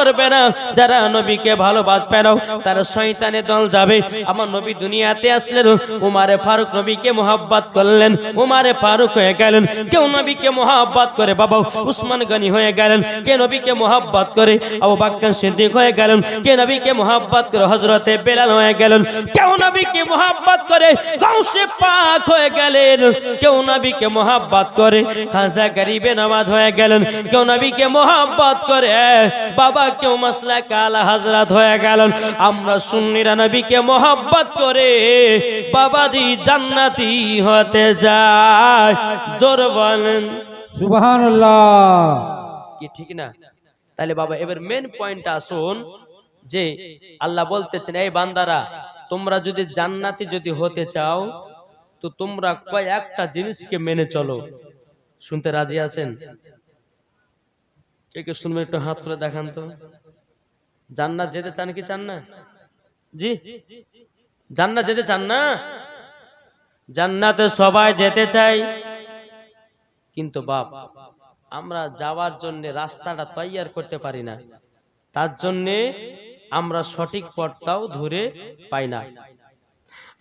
করবে না, যারা নবীকে ভালোবাসবে না তারা শয়তানের দল যাবে। আমার নবী দুনিয়াতে আসলেন, উমারে ফারুক নবীকে মোহাব্বত করলেন, উমারে ফারুক হয়ে গেলেন। কেউ নবীকে মোহাব্বত করে বাবা উসমান গনি হয়ে গেলেন, কে নবীকে মোহাব্বত করে আবু বকর সিদ্দিক হয়ে গেলেন, কে নবীকে মোহাব্বত করে হযরতে বেলাল হয়ে গেলেন, কেউ নবীকে মোহাব্বত করে গাউসে পাক হয়ে গেলেন, কেউ নবীকে মোহাব্বত করে খাজা গরিবে নওয়াজ হয়ে গেলেন, কেউ নবীকে মোহাব্বত করে বাবা কেউ মাসলাক আলা হযরত হয়ে গেলেন। আমরা সুন্নিরা নবীকে মোহাব্বত করে বাবাজি জান্নাতি হতে যায়। জোর বলেন সুবহানাল্লাহ। কি ঠিক না? তাহলে বাবা এবার মেন পয়েন্ট আসুন যে আল্লাহ বলতেছেন এই বান্দারা তোমরা যদি জান্নাতি যদি হতে চাও তো তোমরা কয়েকটা জিনিসকে মেনে চলো। শুনতে রাজি আছেন? কে কে শুনবেন একটু হাত তুলে দেখান তো। জান্নাত যেতে চান কি চান না? জি জান্নাত যেতে চান না? জান্নাতে সবাই যেতে চাই, কিন্তু বাপ আমরা যাওয়ার জন্য রাস্তাটা তৈয়ার করতে পারি না, তার জন্য আমরা সঠিক পথটাও ধরে পাই না।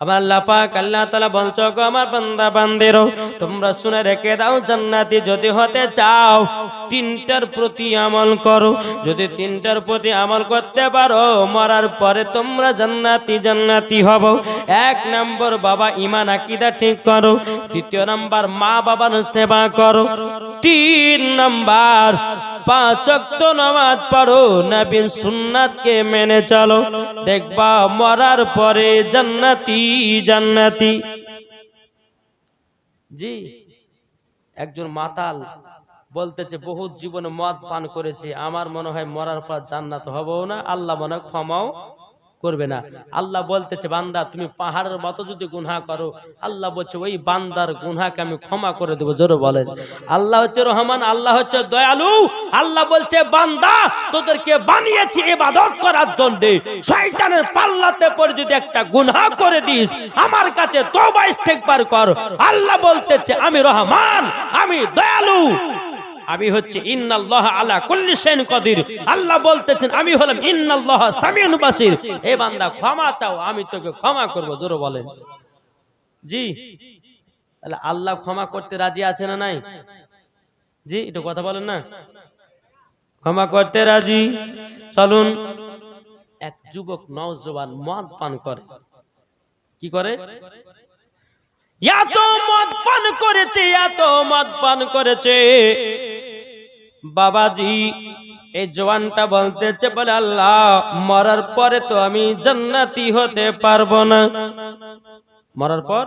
আবার আল্লাহ পাক আল্লাহ তাআলা বলছো গো আমার বান্দা বান্দিরো তোমরা শুনে রেখে দাও জান্নাতি যদি হতে চাও তিনটার প্রতি আমল করো। যদি তিনটার প্রতি আমল করতে পারো মরার পরে তোমরা জান্নাতি হবো। এক নম্বর বাবা ঈমান আকীদা ঠিক করো, দ্বিতীয় নাম্বার মা বাবার সেবা করো, তিন নাম্বার 5 ওয়াক্ত নামাজ পড়ো, নবীর সুন্নাতকে মেনে চলো, দেখবা মরার পরে জান্নাতি। জি একজন মাতাল বলতেছে বহুত জীবনে মদ পান করেছে, আমার মনে হয় মরার পর জান্নাত হবো না, আল্লাহ মনে হয় ক্ষমাও করবে না। আল্লাহ বলতেছে বান্দা তুমি পাহাড়ের মতো যদি গুনাহ করো আল্লাহ বলছে ওই বান্দার গুনাহকে আমি ক্ষমা করে দেব। জোরে বলেন আল্লাহ হচ্ছে রহমান, আল্লাহ হচ্ছে দয়ালু। আল্লাহ বলছে বান্দা তোদেরকে বানিয়েছি ইবাদত করার জন্য, শয়তানের পাল্লাতে পড়ে যদি একটা গুনাহ করে দিস আমার কাছে তওবা ইস্তেগফার কর, আল্লাহ বলতেছে আমি রহমান, আমি দয়ালু, আমি হচ্ছে ইন্নাল্লাহ আলা কুল্লি শাইইন কাদির। আল্লাহ বলতেছেন আমি হলাম ইন্নাল্লাহ সামিউন বাসির। এ বান্দা ক্ষমা চাও আমি তোকে ক্ষমা করব। জোরে বলেন জি। তাহলে আল্লাহ ক্ষমা করতে রাজি আছে না নাই? জি একটু কথা বলেন না। ক্ষমা করতে রাজি। চলুন এক যুবক নওজোয়ান মদ পান করে, কি করে? এত মদ পান করেছে, এত মদ পান করেছে বাবাজি এই জওয়ানটা বলতেছে বলে আল্লাহ মরার পরে তো আমি জান্নাতি হতে পারবো না, মরার পর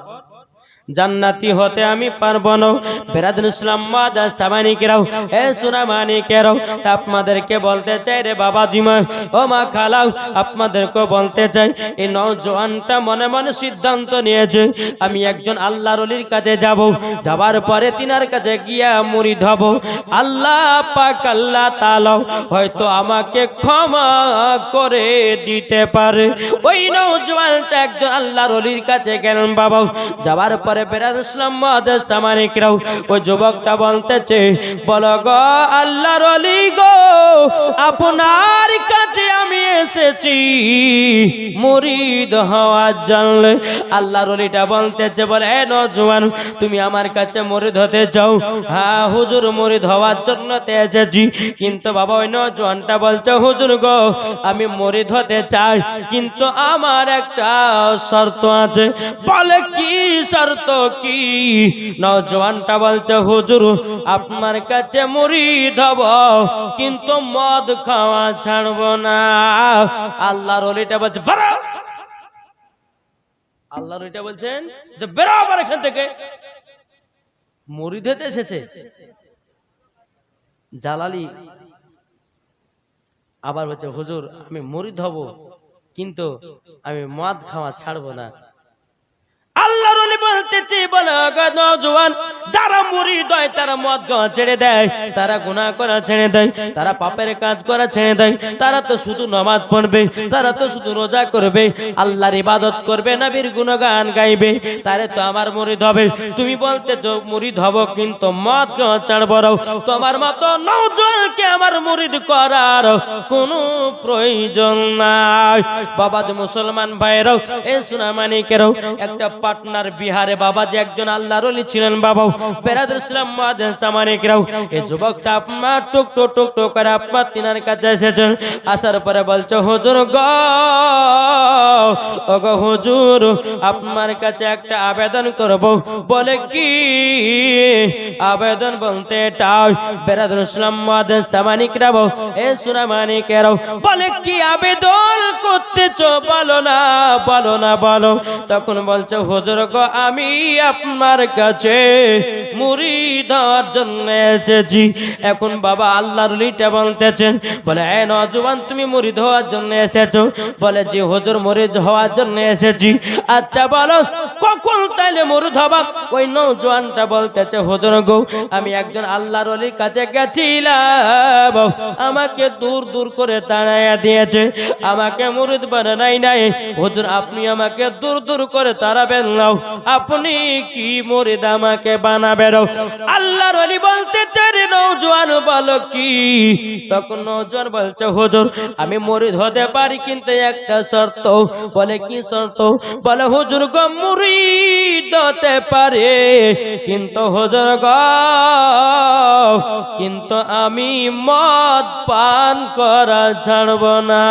জান্নাতি হতে আমি পারবো না। বেরাদুল ইসলাম মাদার সামানিকেরাও এ সুনামানিকেরাও আপনাদেরকে বলতে চাই রে বাবাজি মা ও মা খালাও আপনাদেরকে বলতে চাই এই নওজোয়ানটা মনে মনে সিদ্ধান্ত নিয়েছে আমি একজন আল্লাহর ওলির কাছে যাব, যাবার পরে তিনার কাছে গিয়া মুরিদ হব। আল্লাহ পাক আল্লাহ তাআলা হয়তো আমাকে ক্ষমা করে দিতে পারে। ওই নওজোয়ানটা একজন আল্লাহর ওলির কাছে গেলেন বাবা, যাবার পরে বেরাদুল ইসলাম মাদার সামানিকেরাও ওই যুবকটা বলতেছে বলো গো আল্লাহর ওলি গো আপনার কাছে আমি এসেছি মুরিদ হওয়ার জন্য। আল্লাহর ওলিটা বলতেছে বলে এ নওজোয়ান তুমি আমার কাছে মুরিদ হতে চাও? হ্যাঁ হুজুর মুরিদ হওয়ার জন্য এসেছি, কিন্তু বাবা ওই নওজোয়ানটা বলছে হুজুর গো আমি মুরিদ হতে চাই কিন্তু আমার একটা শর্ত আছে। বলে কি শর্ত কি? নওজোয়ানটা বলছে হুজুর আপনার কাছে মুরিদ হব কিন্তু মদ খাওয়া ছাড়বো না। আল্লাহর ওলিটা বলছে বেরো, আল্লাহর ওলিটা বলছেন যে বেরো আবার এখান থেকে, মুরিদ হতে এসেছে। জালালি আবার বলছে হুজুর আমি মুরিদ হব কিন্তু আমি মদ খাওয়া ছাড়বো না। আল্লাহর ওলি বলতেছে বলে নওজোয়ান যারা মুরিদ হয় তারা মদ খাওয়া ছেড়ে দেয়, তারা গুনাহ করা ছেড়ে দেয়, তারা পাপের কাজ করা ছেড়ে দেয়, তারা তো শুধু নামাজ পড়বে, তারা তো শুধু রোজা করবে, আল্লাহর ইবাদত করবে, নবীর গুণগান গাইবে, তারে তো আমার মুরিদ হবে। তুমি বলতেছো মুরিদ হব কিন্তু মদ খাওয়া ছাড়বো না, তোমার মতো নওজোয়ানকে আমার মুরিদ করার কোনো প্রয়োজন নাই। বাবা যে মুসলমান ভাইরাও, এই সোনামানিকেরাও, একটা পাটনার বিহারে বাবা যে একজন আল্লাহর ওলি ছিলেন বাবা, বেরাদুল ইসলাম মুআজ্জিন সামানিকেরাও, এই যুবকটা আপনার টুক টুক টুক টুক করে আপনার তিনার কাছে এসেছেন। আসার পরে বলছে হুজুর গো, ওগো হুজুর, আপনার কাছে একটা আবেদন করব। বলে কি আবেদন? বলতে এটাই। বেরাদুল ইসলাম মুআজ্জিন সামানিকেরাও, এই সোনামানিকেরাও, বলে কি আবেদন করতেছো? বলো না, বলো না, বলো। তখন বলছে হুজুর গো, আমি আপনার কাছে মুরিদ হওয়ার জন্য এসেছি। এখন বাবা আল্লাহর ওলিটা বলতেছেন, বলে এ নওজোয়ান, তুমি মুরিদ হওয়ার জন্য এসেছো? বলে জি হুজুর, মুরিদ হওয়ার জন্য এসেছি। আচ্ছা বলো কখন তাইলে মুরিদ হবা? ওই নওজোয়ানটা বলতেছে হুজুর গো, আমি একজন আল্লাহর ওলির কাছে গেছিলাম, আমাকে দূর দূর করে তাড়াইয়া দিয়েছে, আমাকে মুরিদ বানাই নাই। হুজুর আপনি আমাকে দূর দূর করে তাড়াবেন না, আপনি কি মুরিদ আমাকে বানাবেন? আল্লাহর ওলি বলতে রে নওজোয়ান বলো কি? তখন নওজোয়ান বলছে হুজুর, আমি মুরিদ হতে পারি কিন্তু একটা শর্ত। বলে কি শর্ত? বলে হুজুর গো, মুরিদ হতে পারে কিন্তু হুজুর গো, কিন্তু আমি মদ পান করা ছাড়ব না।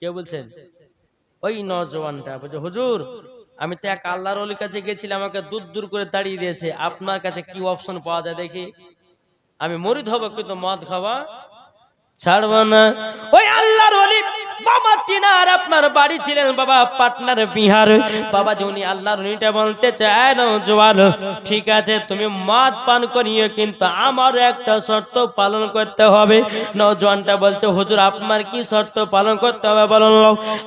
কে বলছেন? ওই নওজোয়ানটা বলছে হুজুর, আমি তো এক আল্লাহর ওলির কাছে গেছিলাম, আমাকে দূর দূর করে তাড়িয়ে দিয়েছে, আপনার কাছে কি অপশন পাওয়া যায় দেখি, আমি মুরিদ হব কিন্তু মদ খাওয়া ছাড়ব না। ওই আল্লাহর ওলি বাবা তিনার আপনার বাড়ি ছিলেন বাবা পাটনার বিহার। বাবা উনি আল্লাহর ওলিটা বলতে চায় নওজোয়ান, ঠিক আছে তুমি মদ পান করিও কিন্তু আমার একটা শর্ত পালন করতে হবে। নওজোয়ানটা বলছে হুজুর আপনার কি শর্ত পালন করতে হবে বলুন।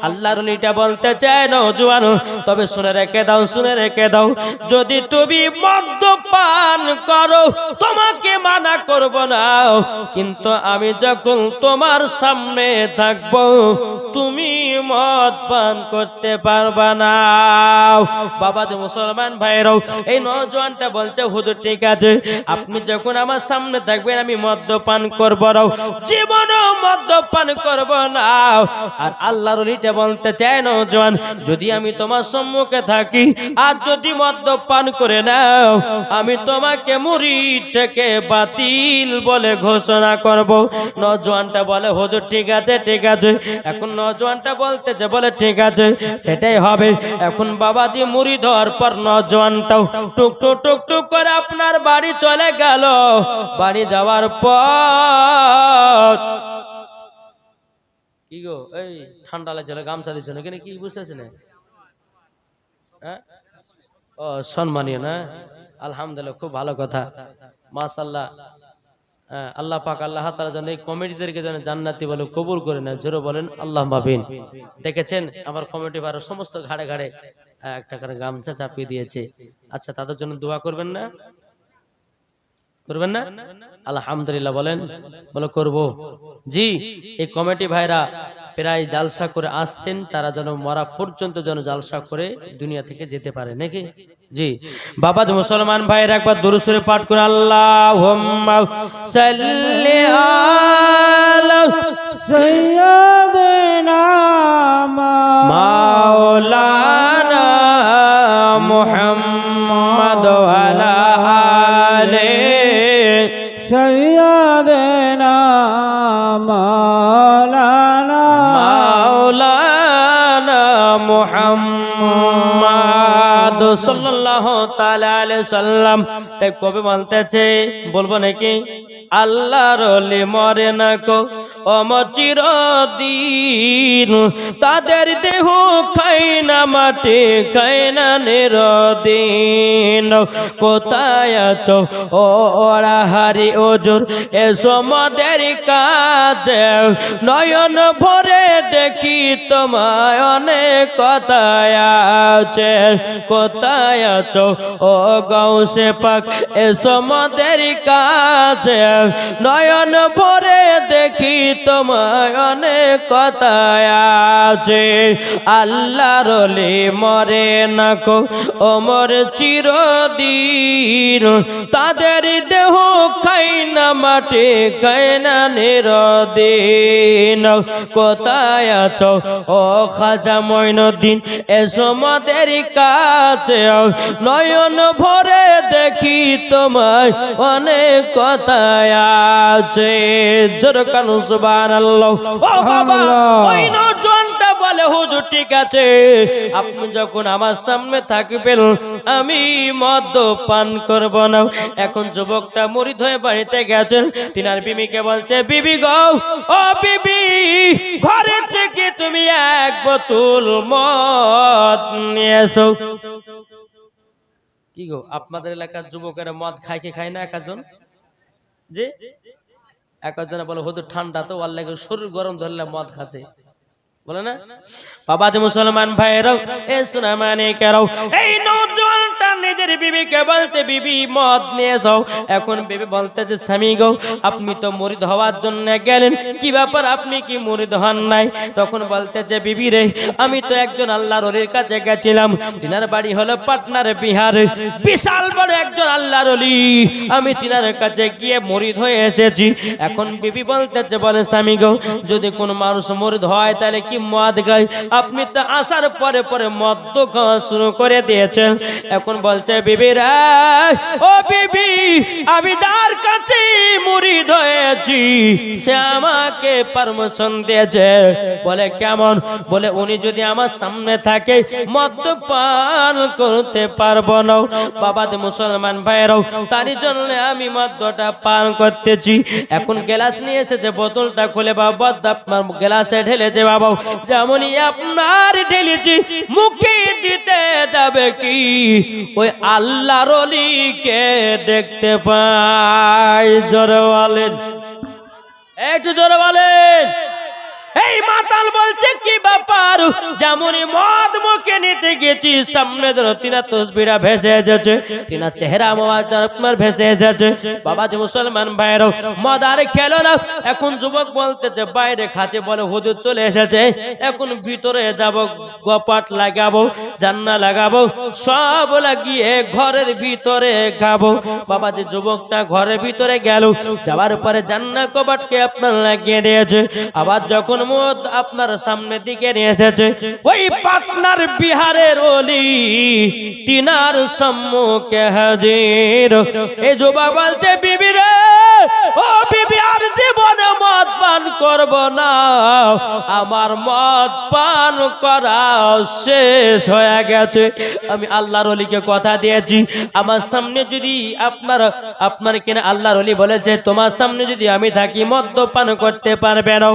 আল্লাহর ওলিটা বলতে চায় নওজোয়ান, তবে শুনে রেখে দাও, শুনে রেখে দাও, যদি তুমি মদ পান করো তোমাকে মানা করব না, কিন্তু আমি যখন তোমার সামনে থাকবো তুমি মদ পান করতে পারবা না। বাবা যে মুসলমান ভাইরাও, এই নওজোয়ানটা বলছে হুজুর ঠিক আছে, আপনি যখন আমার সামনে থাকবেন আমি মদ্যপান করব না, জীবনও মদ্যপান করব না। আর আল্লাহর ওলিটা বলতে চায় নওজোয়ান, যদি আমি তোমার সম্মুখে থাকি আর যদি মদ্যপান করে নাও, আমি তোমাকে মুরিদ থেকে বাতিল বলে ঘোষণা করব। নওজোয়ানটা বলে হুজুর ঠিক আছে, ঠিক আছে। এখন নওজোয়ানটা বলতেছে, বলে ঠিক আছে সেটাই হবে। এখন বাবাজি মুরিদ হওয়ার পর নওজোয়ানটাও টুক টুক টুক টুক করে আপনার বাড়ি চলে গেল। বাড়ি যাওয়ার পর কি গো, এই ঠান্ডা লাগছিল, গামছা দিচ্ছ না কেন, কি বুঝতেছে না? ও সম্মানীয় না, আলহামদুলিল্লাহ, খুব ভালো কথা, মাশাআল্লাহ। আল্লাহ পাক আল্লাহ তাআলা যেন এই কমিটিদেরকে যেন জান্নাতি বলে কবুল করে নেয়, জোরে বলেন আল্লাহুম্মা আমিন। দেখেছেন আমার কমিটি ভাইরা সমস্ত ঘাড়ে ঘাড়ে একটা করে গামছা চাপিয়ে দিয়েছে। আচ্ছা তাদের জন্য দোয়া করবেন না, করবেন না? আলহামদুলিল্লাহ বলেন, বলো করব। জি, এই কমিটি ভাইরা প্রায় জালসা করে আসছেন, তারা যেন মরা পর্যন্ত যেন জালসা করে দুনিয়া থেকে যেতে পারে নাকি। জি বাবা মুসলমান ভাইরা একবার দুরূদ শরীফ পাঠ করে আল্লাহুম্মা সাল্লি আলা সাইয়্যিদিনা মাওলানা মুহাম্মদ ওয়া আলা আলি সাইয়্যিদিনা মাওলানা মুহাম্মদ সাল্লাল্লাহু তাআলা আলাইহি সাল্লাম। তাই কবি বলতেছে, বলবো নাকি, আল্লাহর ওলি মরে না কো অমর চিরদিন। তাদের দেহ খায় না মাটি, খায় না নিরদিন। কোথায় আছো ও ওরা হারি ওজোর, এসো মোদের কাছে। নয়ন ভরে দেখি তোমায়, অনেক কথায় আছে। কোথায় আছো ও গাউসে পাক, এসো মোদের কাছে। নয়ন ভরে দেখি তোমায়, অনেক কথায় আছে। আল্লাহর ওলি মরে না কো অমর চিরদিন। তাদের দেহ খায় না মাটি, খায় না নিরদিন। কোথায় আছো ও খাজা মঈনুদ্দিন, এসো মোদের কাছে। নয়ন ভরে দেখি তোমায়, অনেক কথায় আছে। জোরে কানু সুবহানাল্লাহ। ও বাবা, ওই নওজোয়ানটা বলে হুজুর ঠিক আছে, আপনি যখন আমার সামনে থাকবেন আমি মদ পান করব না। এখন যুবকটা মুরিদ হয়ে বাড়িতে গেছেন, তিনার বিবিকে বলছে, বিবি গো, ও বিবি, ঘরে থেকে তুমি এক বোতল মদ নিয়ে এসো। কি গো, আপনাদের এলাকার যুবকেরা মদ খায় কি খায় না? একজন জি, একজন বলে হুজুর ঠান্ডা তো আল্লাহ শরীর গরম ধরলে মদ খাচ্ছে, বলে না? বাবা যে মুসলমান ভাইরাও, এ সোনা মানে কেরাও, এই নওজোয়ানটা নিজের বিবিকে বলছে, বিবি মদ নিয়ে যাও। এখন বিবি বলতে যে, স্বামী গো, আপনি তো মুরিদ হওয়ার জন্য গেলেন, কি ব্যাপার আপনি কি মুরিদ হন নাই? তখন বলতে যে, বিবি রে, আমি তো একজন আল্লাহর ওলির কাছে গেছিলাম, তিনার বাড়ি হলো পাটনার বিহার, বিশাল বড় একজন আল্লাহর ওলি, আমি তিনার কাছে গিয়ে মুরিদ হয়ে এসেছি। এখন বিবি বলতে যে, বলে স্বামী গো, যদি কোন মানুষ মুরিদ হয় তাহলে কি মদ খায়? আপনি তো আসার পরে পরে মদ খাওয়া শুরু করে দিয়েছেন। এখন বলছে বিবি রে, ও বিবি, আমি যার কাছে মুরিদ হয়েছি সে আমাকে পারমিশন দিয়েছে। বলে কেমন? বলে উনি যদি আমার সামনে থাকে মদ পান করতে পারবো না। বাবা যে মুসলমান ভাইরাও, তারই জন্য আমি মদটা পান করতেছি। এখন গ্লাস নিয়ে এসেছে, বোতলটা খুলে বাবা আপনার গ্লাসে ঢেলেছে। বাবা যেমনই আপনার ঢেলেছি, মুখে দিতে যাবে কি ওই আল্লাহর ওলিকে দেখতে পাই। জোরে বলেন, একটু জোরে বলেন। এই মাতাল বলছে, কি ব্যাপার? যেমনই মদ মুখে নিতে গেছি, সামনে ধরো তিনা তসবিরা ভেসে এসেছে, তিনা চেহারা আমার ভেসে এসেছে। বাবা যে মুসলমান ভাইরাও, মদ আর খেলো না। এখন যুবক বলতেছে, বাইরে খাচ্ছে, বলে হুজুর চলে এসেছে, এখন ভিতরে যাব, গপাট লাগাবো, জান্না লাগাবো, সব লাগিয়ে ঘরের ভিতরে খাবো। বাবা যে যুবকটা ঘরের ভিতরে গেল, যাওয়ার পরে জান্না কবাটকে আপনার লাগিয়ে দিয়েছে। আবার যখন মদ আপনার সামনে দিকে নিয়ে এসেছে, ওই পাটনার বিহারের ওলি তিনার সম্মুখে হাজির। এই যুবক বলছে, বিবি রে, ও বিবি, আর জীবনে মদ পান করব না, আমার মদ পান করা শেষ হয়ে গেছে। আমি আল্লাহর ওলিকে কথা দিয়েছি, আমার সামনে যদি আপনার কিনা আল্লাহর ওলি বলেছে, তোমার সামনে যদি আমি থাকি মদ পান করতে পারবে না,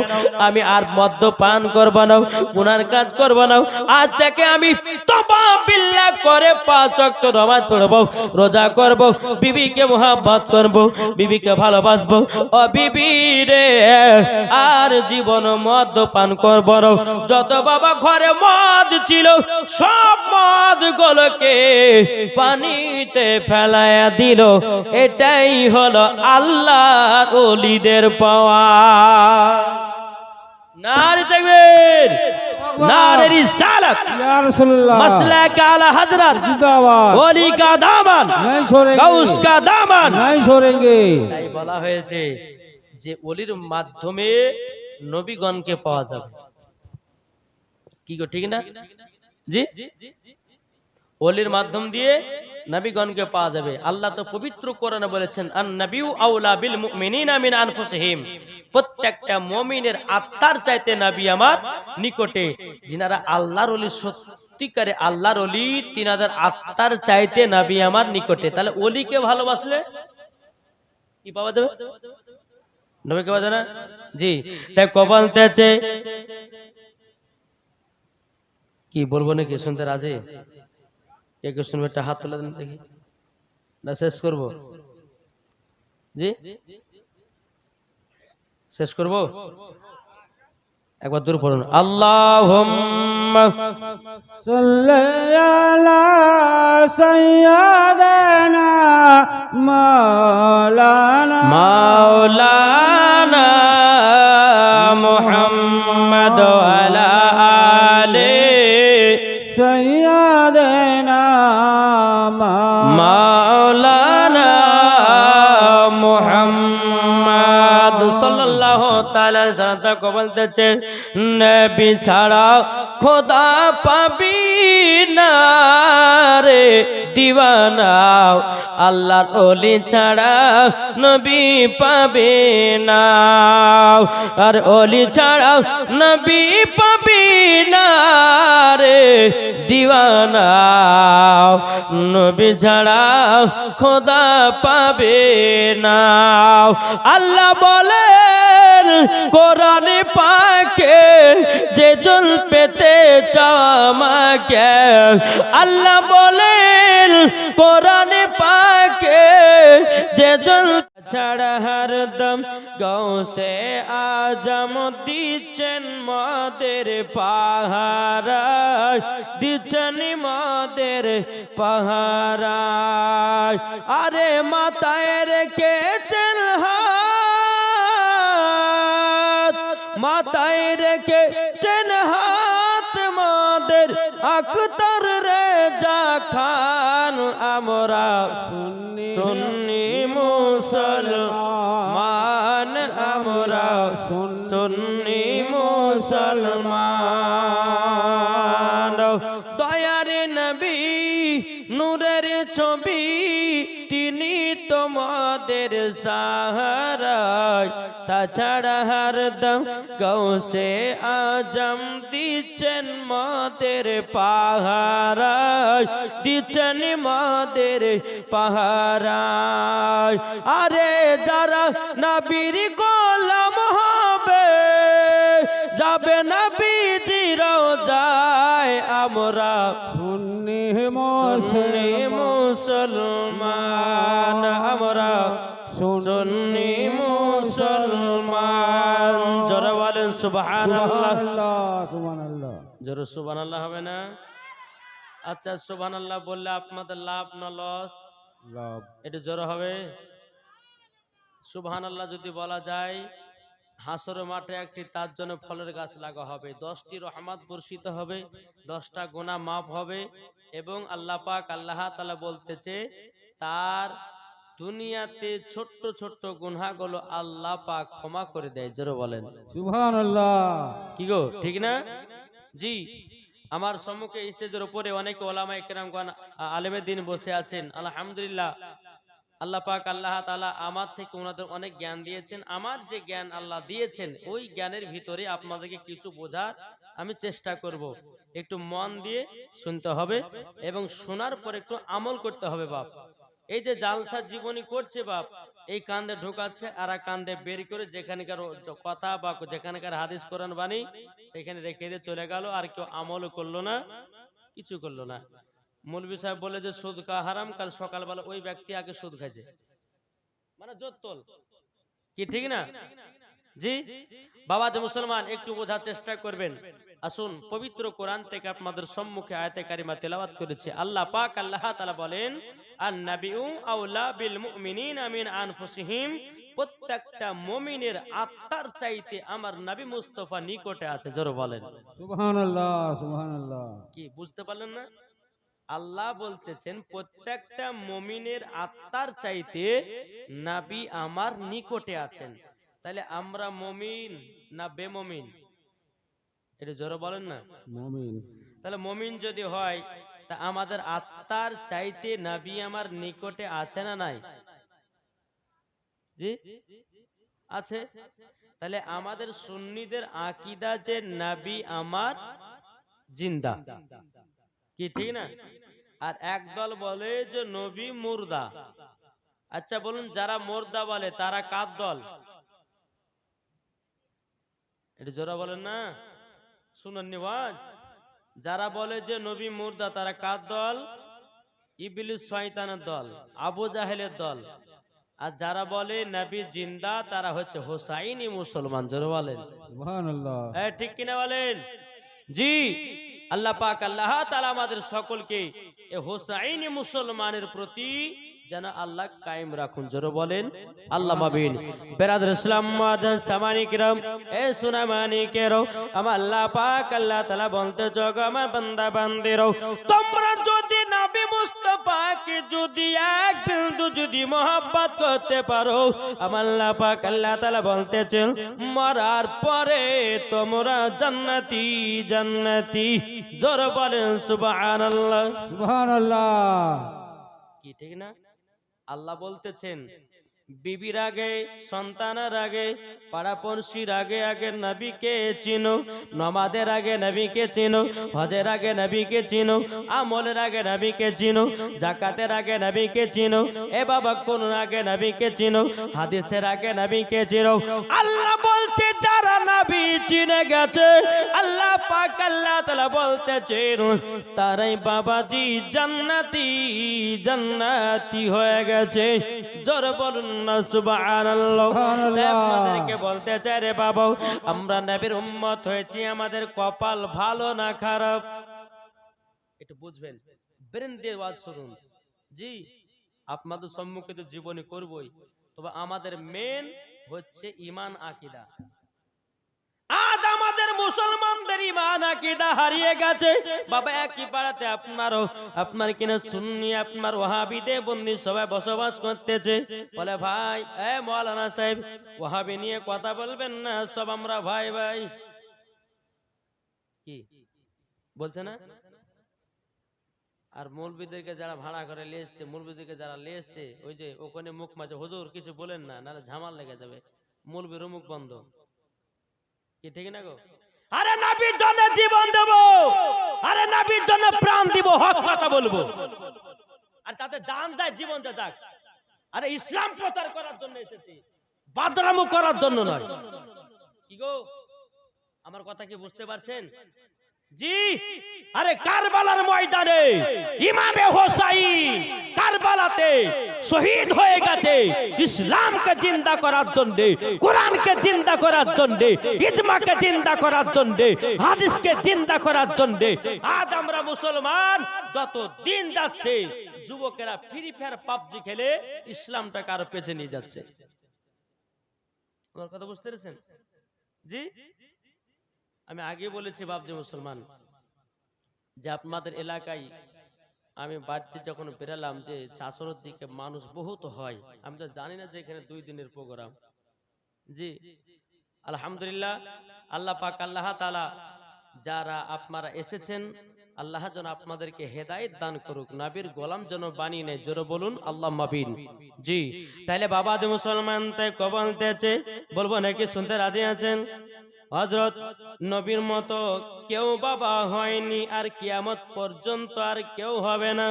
আমি আর মদ পান করব না, গুনার কাজ করব না। আজ থেকে আমি তওবা বিল্লাহ করে 5 ওয়াক্ত নামাজ পড়ব, রোজা করব, বিবিকে মোহাব্বত করব, বিবিকে ভালোবাসবো। ও বিবি রে, আর জীবন মদ পান করব না। যত বাবা ঘরে মদ ছিল, সব মদ গুলোকে পানিতে ফেলায়া দিল। এটাই হলো আল্লাহর ওলিদের পাওয়া। নারে তাকবীর, নারে রিসালাত, ইয়া রাসূলুল্লাহ, মাসলাক আলা হযরত, জিন্দাবাদ, ওলি কা দামান नहीं छोड़ेंगे, গাউস কা দামান नहीं छोड़ेंगे। তাই বলা হয়েছে যে ওলির মাধ্যমে নবীগণকে পাওয়া যাবে। কি গো, ঠিক না? জি, ওলির মাধ্যম দিয়ে নবীগণকে পাওয়া যাবে। আল্লাহ তো পবিত্র কোরআনে বলেছেন, আন নাবিয়্যু আওলা বিল মুমিনিনা মিন আনফুসিহিম, প্রত্যেকটা মুমিনের আত্মার চাইতে নবী আমার নিকটে। যিনারা আল্লাহর ওলি, সত্যিকারে আল্লাহর ওলি, তিনাদের আত্মার চাইতে নবী আমার নিকটে। তাহলে ওলিকে ভালোবাসলে কি পাওয়া যাবে? নবীকে বাজে না জি। তাই কো বলতেছে কি বলবো নাকি শুনতে রাজি? কে কে শুনবে একটা হাত তুলে দেন দেখি, না শেষ করবো? জি শেষ করবো? একবার দূর পড়ুন, আল্লাহুম্মা সাল্লি আলা সাইয়্যিদানা মাওলানা মাওলানা মুহাম্মদ ওয়ালা আলি সাইয়্যিদানা মাওলানা মুহাম্মদ সাল্লাল্লাহু তাআলা সাল্লাম কো বলতেছে নবী ছাড়া খোদা পাবি না রে দিওয়ানা, আল্লাহর ওলি ছাড়া নবী পাবে না, আর ওলি ছাড়া নবী পাবি না রে দিওয়ানা, নবী ছাড়া খোদা পাবে না। আল্লাহ বলেন কোরআনে পাকে যে জল পেতে চাও আমাকে, আল্লাহ বলেন কোরআনে পাকে যে জল ছাড়া হরদম গৌসে আজম দিচ্ছেন মদের পাহারা, দিচ্ছেন মদের পাহারা, আরে মাথায় রেখেছেন হাত, মাথায় রেখেছেন হাত মদের আখতার রেজা খান, আমরা সুন্নি মুসলমান, আমরা সুন্নি মুসলমান। দয়ার নবী নূরের ছবি তিনি তোমাদের সাহারা, তাছাড়া হরদম গৌসে আজম দিচ্ছেন মদের পাহারা, দিচ্ছেন মদের পাহারা, আরে যারা নবীর গোলাম হবে যাবে নবীজি রওজায়, আমরা সুন্নি মুসলমান, আমরা সুন্নি মুসলমান। জোরে বলেন সুবহানাল্লাহ, সুবহানাল্লাহ। জোরে সুবহানাল্লাহ হবে না? আচ্ছা সুবহানাল্লাহ বললে আপনাদের লাভ না লস? লাভ। এটা জোরে হবে। সুবহানাল্লাহ যদি বলা যায় হাসর মাঠে একটি তার জন্য ফলের গাছ লাগা হবে, 10টি রহমত বর্ষিত হবে, 10টা গুনাহ মাফ হবে, এবং আল্লাহ পাক আল্লাহ তাআলা বলতেছে তার দুনিয়াতে ছোট্ট ছোট্ট গুনাহগুলো আল্লাহ পাক ক্ষমা করে দেয়। জোরে বলেন সুবহানাল্লাহ। কি গো ঠিক না? জি। আমার সম্মুখে স্টেজের উপরে অনেক ওলামায়ে কেরামগণ আলেমে দ্বীন বসে আছেন, আলহামদুলিল্লাহ। আল্লাহ পাক আল্লাহ তাআলা আমার থেকে ওনাদের অনেক জ্ঞান দিয়েছেন, আমার যে জ্ঞান আল্লাহ দিয়েছেন ওই জ্ঞানের ভিতরে আপনাদেরকে কিছু বোঝার আমি চেষ্টা করব। একটু মন দিয়ে শুনতে হবে এবং শোনার পর একটু আমল করতে হবে বাপ। এই যে জালসা জীবনী করছে বাপ, এই কান্দে ঢোকাচ্ছে আর কান্দে বের করে যেখানকার কথা বা যেখানকার হাদিস কোরআন বাণী সেখানে রেখে দিয়ে চলে গেল, আর কেউ আমলও করলো না, কিছু করলো না। মৌলভী সাহেব বলে যে সুদ কা হারাম, কাল সকালবেলা ওই ব্যক্তি আগে সুদ খাইছে, মানে জোত্তল কি ঠিক না? জি বাবা যে মুসলমান একটু বোঝার চেষ্টা করবেন। আসুন পবিত্র কোরআন থেকে আপনাদের সম্মুখে আয়াতে কারিমা তেলাওয়াত করেছে। আল্লাহ পাক আল্লাহ তাআলা বলেন আন-নাবিয়্যু আওলা বিল মুমিনিনা মিন আনফুসিহিম, প্রত্যেকটা মুমিনের আত্মার চাইতে আমার নবী মুস্তাফা নিকটে আছে। জোরে বলেন সুবহানাল্লাহ, সুবহানাল্লাহ। কি বুঝতে পারলেন না? আল্লাহ বলতেছেন প্রত্যেকটা মুমিনের আত্মার চাইতে নবী আমার নিকটে আছেন। তাহলে আমরা মুমিন না বেমুমিন? এটা জোরে বলেন না। মুমিন। তাহলে মুমিন যদি হয় তা আমাদের আত্মার চাইতে নবী আমার নিকটে আছে না নাই? জি আছে। তাহলে আমাদের সুন্নিদের আকীদা যে নবী আমার জিন্দা, কি ঠিক না? আর একদল বলে যে নবী মুর্দা। আচ্ছা বলুন যারা মুর্দা বলে তারা কার দল? এটা জোরা বলেন না, শুনেন নিওয়াজ। যারা বলে যে নবী মুর্দা তারা কার দল? ইবলিস শয়তানের দল, আবু জাহেলের দল। আর যারা বলে নবী জিন্দা তারা হচ্ছে হোসাইনি মুসলমান। জোরে বলেন সুবহানাল্লাহ। ঠিক কিনা বলেন? জি, আল্লাহ পাক আল্লাহ তাআলা আমাদের সকলকে এই হোসাইনি মুসলমানের প্রতি যেন আল্লাহ কায়েম রাখুন। জোরে বলেন আল্লাহ মাবিন। বেরাদর ইসলাম মুআজ্জাজ সামানি কিরাম, এ সুনামানি কেরো, আমার আল্লাহ পাক আল্লাহ তাআলা বলতে জগ আমার বান্দা বান্দিরো, তোমরা যদি নবী মুস্তাফাকে যদি এক বিন্দু যদি মহব্বত করতে পারো, আমার আল্লাহ পাক আল্লাহ তাআলা বলতেছেন মরার পরে তোমরা জান্নাতি জান্নাতি। জোরে বলেন সুবহানাল্লাহ সুবহানাল্লাহ। কি ঠিক না? আল্লাহ বলতেছেন বিবির আগে, সন্তানের আগে, পাড়াপড়শির আগে আগে নবীকে চিনো, নামাজের আগে নবীকে চিনো, হজের আগে নবীকে চিনো, আমলের আগে নবীকে চিনো, যাকাতের আগে নবীকে চিনো, এ বাবা কোন আগে নবীকে চিনো, হাদিসের আগে নবীকে চিনো। আল্লাহ বলতে যারা নবী চিনে গেছে, আল্লাহ পাক আল্লাহ তাআলা বলতেছেন তারাই বাবাজি জান্নাতি জান্নাতি হয়ে গেছে। জোরে বলুন না সুবহানাল্লাহ। আমাদেরকে বলতে চাই রে বাবা, আমরা নবীর উম্মত হয়েছি, আমাদের কপাল ভালো না খারাপ একটু বুঝবেন, ব্রেন দিয়ে ওয়াজ শুনুন। জি, আপনাদের সম্মুখে তো জীবনী করবই, তবে আমাদের মেন হচ্ছে ঈমান আকীদা। আজ আমাদের মুসলমানদের ঈমান আকীদা হারিয়ে গেছে বাবা। একই পাড়াতে আপনার কিনা সুন্নি আপনার ওয়াহাবিদে বন্দি সবাই বসবাস করতেছে। বলে ভাই এ মাওলানা সাহেব ওয়াহাবি নিয়ে কথা বলবেন না, সব আমরা ভাই ভাই। কি বলছে না? আর মৌলবীদেরকে যারা ভাড়া করে নিয়ে এসছে, মৌলবীদেরকে যারা নিয়ে এসছে, ওই যে ওখানে মুখ মাঝে হুজুর কিছু বলেন না, নাহলে ঝামাল লেগে যাবে, মৌলবীর মুখ বন্ধ। কি ঠিক না গো? আরে নবীর জন্য জীবন দেব, আরে নবীর জন্য প্রাণ দিব, হক কথা বলবো, আর তাতে জান যায় জীবন যা যাক। আরে ইসলাম প্রচার করার জন্য এসেছি, বাদরামু করার জন্য নয়। কি গো, আমার কথা কি বুঝতে পারছেন? জি, আরে কারবালার ময়দানে ইমামে হোসাইন কারবালাতে শহীদ হয়ে গেছে ইসলামকে জিন্দা করার জন্য, কোরআনকে জিন্দা করার জন্য, ইজমাকে জিন্দা করার জন্য, হাদিসকে জিন্দা করার জন্য। আজ আমরা মুসলমান যত দিন যাচ্ছে যুবকেরা ফ্রি ফায়ার পাবজি খেলে ইসলামটাকে আরো পেছে নিয়ে যাচ্ছে। আমার কথা বুঝতে পেরেছেন? জি, আমি আগে বলেছি বাপজি মুসলমান যে আপনাদের এলাকায় আমি বাড়িতে যখন বেরালাম যে চাষরের দিকে মানুষ বহুত হয়, আমি তো জানি না যে এখানে 2 দিনের প্রোগ্রাম। জি, আলহামদুলিল্লাহ, আল্লাহ পাক আল্লাহ তাআলা যারা আপনারা এসেছেন আল্লাহ যেন আপনাদেরকে হেদায়েত দান করুক, নবীর গোলাম যেন বানিয়ে নেয়। জোরে বলুন আল্লাহুম্মা আমিন। জি, তাহলে বাবা দে মুসলমান তাই কবলতেছে বলবো নাকি শুনতে রাজি আছেন? হযরত নবীর মতো কেউ বাবা হয়নি, আর কিয়ামত পর্যন্ত আর কেউ হবে না।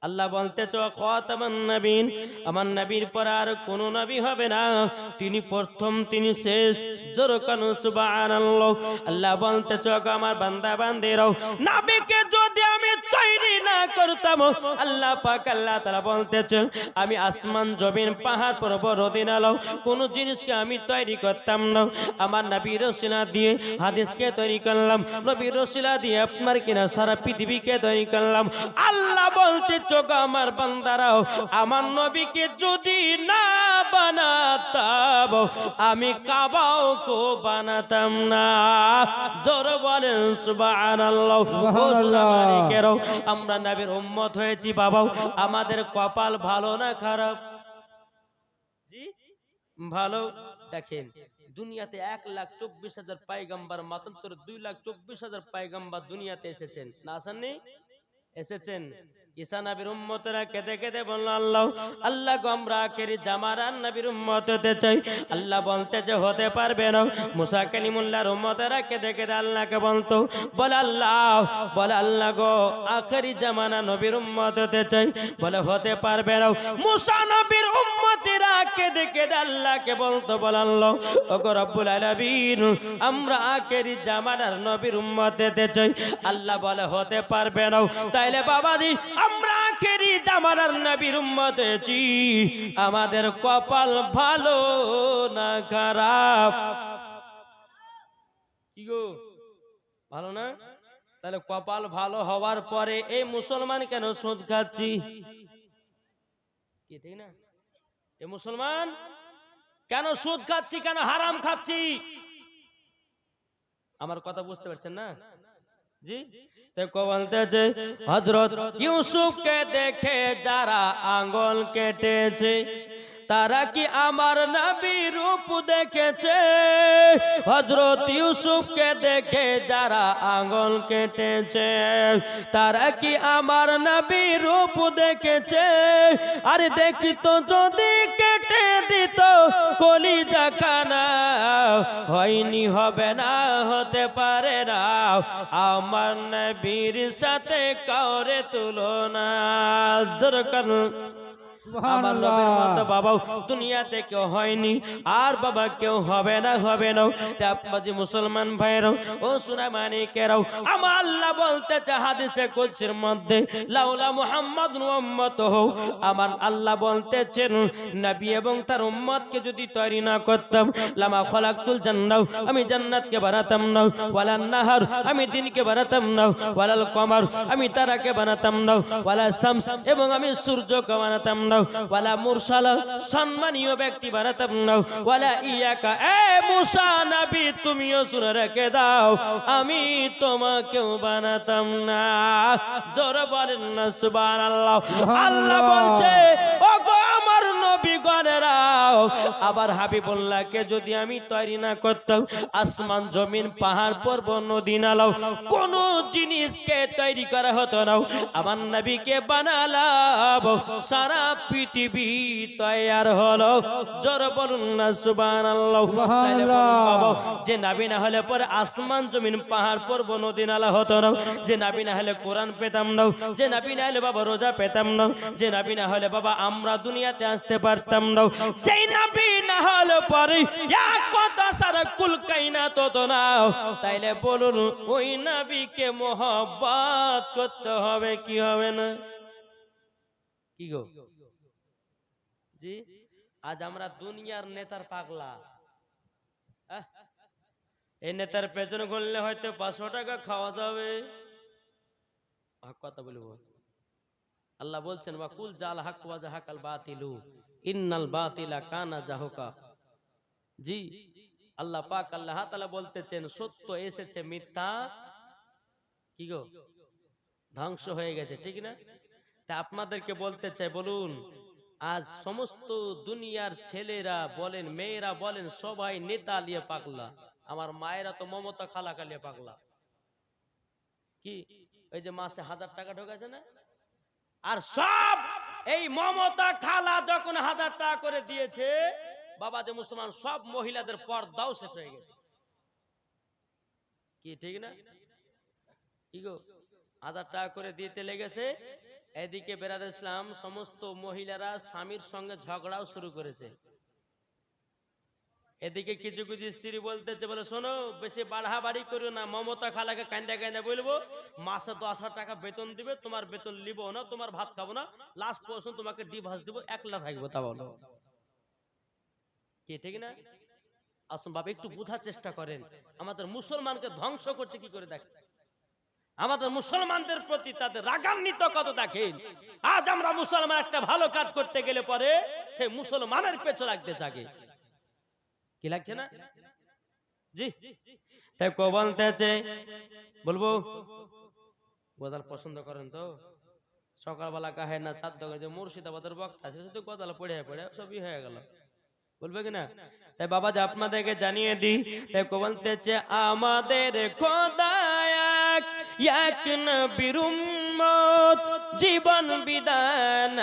আল্লাহ বলতেছে খাতামান নবীন, আমার নবীর পর আর কোন নবী হবে না, তিনি প্রথম তিনি শেষ। জোরে কানু সুবহানাল্লাহ। আল্লাহ বলতেছে আমার বান্দা বান্দিরাও, নবীকে যদি আমি তৈরি না করতাম, আল্লাহ পাক আল্লাহ তাআলা বলতেছে আমি আসমান জমিন পাহাড় পর্বত নদী নালা কোন জিনিসকে আমি তৈরি করতাম না, আমার নবীর রসিলা দিয়ে হাদিসকে তৈরি করলাম, নবীর রসিলা দিয়ে আপনার কিনা সারা পৃথিবীকে তৈরি করলাম। আল্লাহ বলতেছে আমার বান্দারাও, আমার নবীকে যদি না বানাতাম আমি কাবাও কো বানাতাম না। জোরে বলেন সুবহানাল্লাহ। আমরা নবীর উম্মত হয়েছি বাবা, আমাদের কপাল ভালো না খারাপ? জি ভালো। দেখেন দুনিয়াতে 1,24,000 পয়গম্বর, মাত্র 2,24,000 পয়গম্বর দুনিয়াতে এসেছেন, না আসেননি? এসেছেন। ঈসা নবীর উম্মতরা কেঁদে কেঁদে বলল আল্লাহ আল্লাহ গো আমরা আখেরি জামানার নবীর উম্মত হতে চাই। আল্লাহ বলতে যে হতে পারবে না। মুসা কালিমুল্লাহর উম্মতরা কেঁদে কেঁদে আল্লাহকে বলতো, বলে আল্লাহ গো আখেরি জামানা নবীর উম্মত হতে চাই। বলে হতে পারবে না। মুসা নবীর উম্মতেরা কেঁদে কেঁদে আল্লাহকে বলতো বলাল্লাহ ওগো রব্বুল আলামিন আমরা আখেরি জামানার নবীর উম্মত হতে চাই। আল্লাহ বলে হতে পারবে না। তাইলে বাবাজি আমরা আখেরি জামানার নবীর উম্মত হয়েছি, আমাদের কপাল ভালো না খারাপ? কি গো ভালো না? তাহলে কপাল ভালো হওয়ার পরে এই মুসলমান কেন সুদ খাচ্ছি? কি ঠিক না? এই মুসলমান কেন সুদ খাচ্ছি, কেন হারাম খাচ্ছি? আমার কথা বুঝতে পারছেন না? জি দেখো বলতেছে হযরত ইউসুফকে দেখে যারা আঙ্গুল কেটেছে তারা কি আমার নবীর রূপ দেখেছে? হযরত ইউসুফকে দেখে যারা আঙ্গুল কেটেছে তারা কি আমার নবীর রূপ দেখেছে? আরে দেখিত যদি কেটে দিত কলিজা খানা, হয়নি হবে না হতে পারে না আমার নবীর সাথে কাউরে তুলনা। যেরকম আমার নবীর মতো বাবা দুনিয়াতে কেউ হয়নি, আর বাবা কেউ হবে না, হবে না। আপনাদের মুসলমান ভাইরাও ও সোনা মানিকেরাও, আমার আল্লাহ বলতেছে হাদিসে কুদসির মধ্যে লাউলা মুহাম্মাদুন ওয়া উম্মাতুহু, আমার আল্লাহ বলতেছেন নবী এবং তার উম্মতকে যদি তৈরি না করতাম লামা খলাকতুল জান্নাহ, আমি জান্নাতকে বানাতাম না, ওয়ালান নাহার আমি দিনকে বানাতাম না, ওয়ালাল কমার আমি তারাকে বানাতাম না, ওয়ালা শামস এবং আমি সূর্যকে বানাতাম না, ওয়ালা মুরসালা সম্মানীয় ব্যক্তি বানাতাম না, ওয়ালা ইয়াকা এ মুসা নবী তুমিও শুনে রেখে দাও আমি তোমাকেও বানাতাম না। জোরে বলেন না সুবহানাল্লাহ। আল্লাহ বলছে ওগো আমার নবীগণেরা, আবার হাবিবুল্লাহকে যদি আমি তৈরি না করতাম আসমান জমিন পাহাড় পর্বত নদী নালা কোন জিনিসকে তৈরি করা হতো না, আমার নবীকে বানালাম সারা পৃথিবী তৈয়ার হলো। জোরে বলুন না সুবহানাল্লাহ। তাইলে বলুন বাবা যে নবী না হলে পরে আসমান জমিন পাহাড় পর্বত নদী নালা হতো না, যে নবী না হলে কোরআন পেতাম না, যে নবী না হলে বাবা রোজা পেতাম না, যে নবী না হলে বাবা আমরা দুনিয়াতে আসতে পারতাম না, যেই নবী না হলে পরে এক কথা সারা কুল কায়নাত হতো না। তাইলে বলুন ওই নবীকে মোহাব্বত করতে হবে কি হবে না? কি গো জি আজ আমরা দুনিয়ার নেতার পাগলা। এই নেতার পেছনে ঘুরলে হয়তো 500 টাকা খাওয়া যাবে। কথা বলবো আল্লাহ বলছেন ওয়া কুল জাল হক ওয়া জাহাকাল বাতিলু ইন্নাল বাতিলা কানা জাহুকা। জি আল্লাহ পাক আল্লাহ তাআলা বলতেছেন সত্য এসেছে মিথ্যা কি গো ধ্বংস হয়ে গেছে, ঠিক না? তা আপনাদেরকে বলতে চাই বলুন আজ সমস্ত দুনিয়ার ছেলেরা বলেন মেয়েরা বলেন সবাই নেতা লিয়ে পাগলা। আমার মায়েরা তো মমতা খালা কালিয়ে পাগলা। কি ওই যে মাসে 1000 টাকা ঢোকাছে না, আর সব এই মমতা খালা যখন 1000 টাকা করে দিয়েছে বাবা যে মুসলমান সব মহিলাদের পর্দাও শেষ হয়ে গেছে। কি ঠিক না? কি গো 1000 টাকা করে দিতে লেগেছে, এদিকে বেরাদর ইসলাম সমস্ত মহিলারা স্বামীর সঙ্গে ঝগড়াও শুরু করেছে। এদিকে কিছু কিছু স্ত্রী বলতেছে বলে শোনো বেশি বাড়াবাড়ি করো না, মমতা খালাকে কান্দা কান্দা বলবো মাসে 10,000 টাকা বেতন দিবে, তোমার বেতন লিব না, তোমার ভাত খাবো না, লাস্ট পর্যন্ত তোমাকে ডিভোর্স দিব, একলা থাকবো। তা বলো কি ঠিক না? আসুন বাবা একটু বোঝার চেষ্টা করেন আমাদের মুসলমানকে ধ্বংস করছে কি করে দেখেন, আমাদের মুসলমানদের প্রতি তাদের রাগান্বিত কত দেখেন। আজ আমরা মুসলমান একটা ভালো কাজ করতে গেলে পরে সে মুসলমানের পেছনে লাগতে থাকে। কি লাগছে না? জি তাই কো বলতেছে বলবো গজাল পছন্দ করেন তো? সকালবেলা কাহে না ছাদ যে মুর্শিদাবাদের বক্তা আছে শুধু গজাল পড়ে পড়ে সবই হয়ে গেল, বলবে কিনা? তাই বাবা যে আপনাদেরকে জানিয়ে দিই, তাই কো বলতেছে আমাদের খোদা এক নবীর উম্মত জীবন বিধান